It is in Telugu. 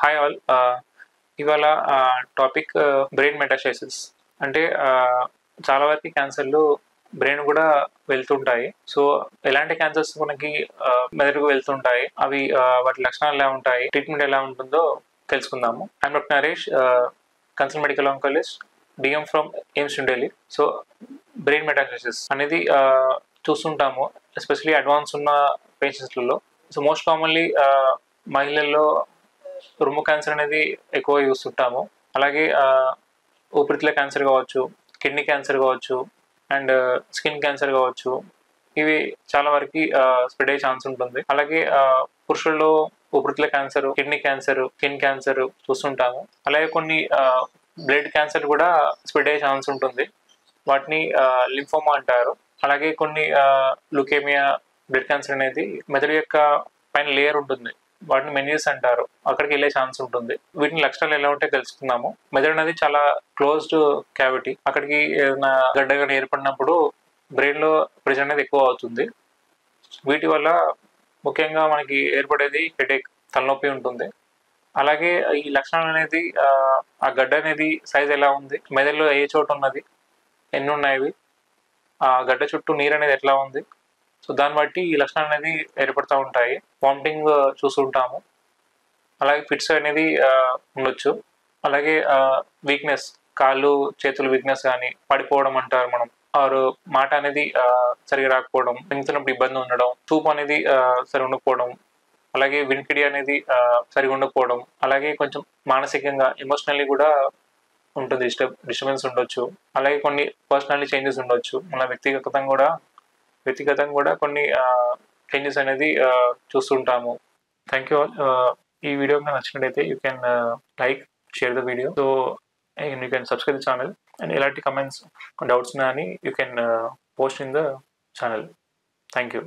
Hi all. ఇవాళ టాపిక్ బ్రెయిన్ మెటాస్టేసిస్. అంటే చాలా వరకు క్యాన్సర్లు బ్రెయిన్ కూడా వెళ్తుంటాయి. సో ఎలాంటి క్యాన్సర్స్ మనకి మెదడుకు వెళ్తుంటాయి, అవి వాటి లక్షణాలు ఎలా ఉంటాయి, ట్రీట్మెంట్ ఎలా ఉంటుందో తెలుసుకుందాము. I'm doctor Naresh, consult medical oncologist, DM from AIIMS New Delhi. So brain metastasis అనేది చూస్తుంటాము, ఎస్పెషలీ అడ్వాన్స్ ఉన్న పేషెంట్స్లలో. సో మోస్ట్ కామన్లీ మహిళల్లో రొమ్ము క్యాన్సర్ అనేది ఎక్కువ చూస్తుంటాము. అలాగే ఊపిరితిత్తుల క్యాన్సర్ కావచ్చు, కిడ్నీ క్యాన్సర్ కావచ్చు, అండ్ స్కిన్ క్యాన్సర్ కావచ్చు. ఇవి చాలా వరకు స్ప్రెడ్ అయ్యే ఛాన్స్ ఉంటుంది. అలాగే పురుషుల్లో ఊపిరితిత్తుల cancer, kidney cancer, skin cancer చూస్తుంటాము. అలాగే కొన్ని బ్లడ్ క్యాన్సర్ కూడా స్ప్రెడ్ అయ్యే ఛాన్స్ ఉంటుంది. వాటిని లింఫోమా అంటారు. అలాగే కొన్ని లుకేమియా, బ్లడ్ క్యాన్సర్ అనేది మెదడు యొక్క పైన లేయర్ ఉంటుంది, వాటిని మెనియస్ అంటారు, అక్కడికి వెళ్ళే ఛాన్స్ ఉంటుంది. వీటిని లక్షణాలు ఎలా ఉంటాయో తెలుసుకుందాము. మెదడు అనేది చాలా క్లోజ్డ్ క్యావిటీ. అక్కడికి ఏదైనా గడ్డగా ఏర్పడినప్పుడు బ్రెయిన్ లో ప్రెషర్ అనేది ఎక్కువ అవుతుంది. వీటి వల్ల ముఖ్యంగా మనకి ఏర్పడేది హెడేక్, తలనొప్పి ఉంటుంది. అలాగే ఈ లక్షణాలు అనేది ఆ గడ్డ అనేది సైజ్ ఎలా ఉంది, మెదడులో ఏ చోటు ఉన్నది, ఎన్ని ఉన్నాయి, ఆ గడ్డ చుట్టూ నీరు అనేది ఎట్లా ఉంది, సో దాన్ని బట్టి ఈ లక్షణాలు అనేది ఏర్పడుతూ ఉంటాయి. వామిటింగ్ చూస్తుంటాము. అలాగే ఫిట్స్ అనేది ఉండొచ్చు. అలాగే వీక్నెస్, కాళ్ళు చేతులు వీక్నెస్ కానీ, పడిపోవడం అంటారు మనం, ఆరు మాట అనేది సరిగా రాకపోవడం, మింగుతున్నప్పుడు ఇబ్బంది ఉండడం, చూపు అనేది సరిగా ఉండకపోవడం, అలాగే వినికిడి అనేది సరిగా ఉండకపోవడం, అలాగే కొంచెం మానసికంగా ఎమోషనల్లీ కూడా ఉంటుంది, డిస్టర్బెన్స్ ఉండొచ్చు. అలాగే కొన్ని పర్సనాలిటీ చేంజెస్ ఉండొచ్చు. మన వ్యక్తిగతంగా కూడా కొన్ని చేంజెస్ అనేది చూస్తుంటాము. Thank you all. ఈ వీడియో మీకు నచ్చినట్టయితే you can like, share the video. So you can subscribe the channel. And ఎలాంటి కమెంట్స్, డౌట్స్ ఉన్నాయని you can post in the channel. Thank you.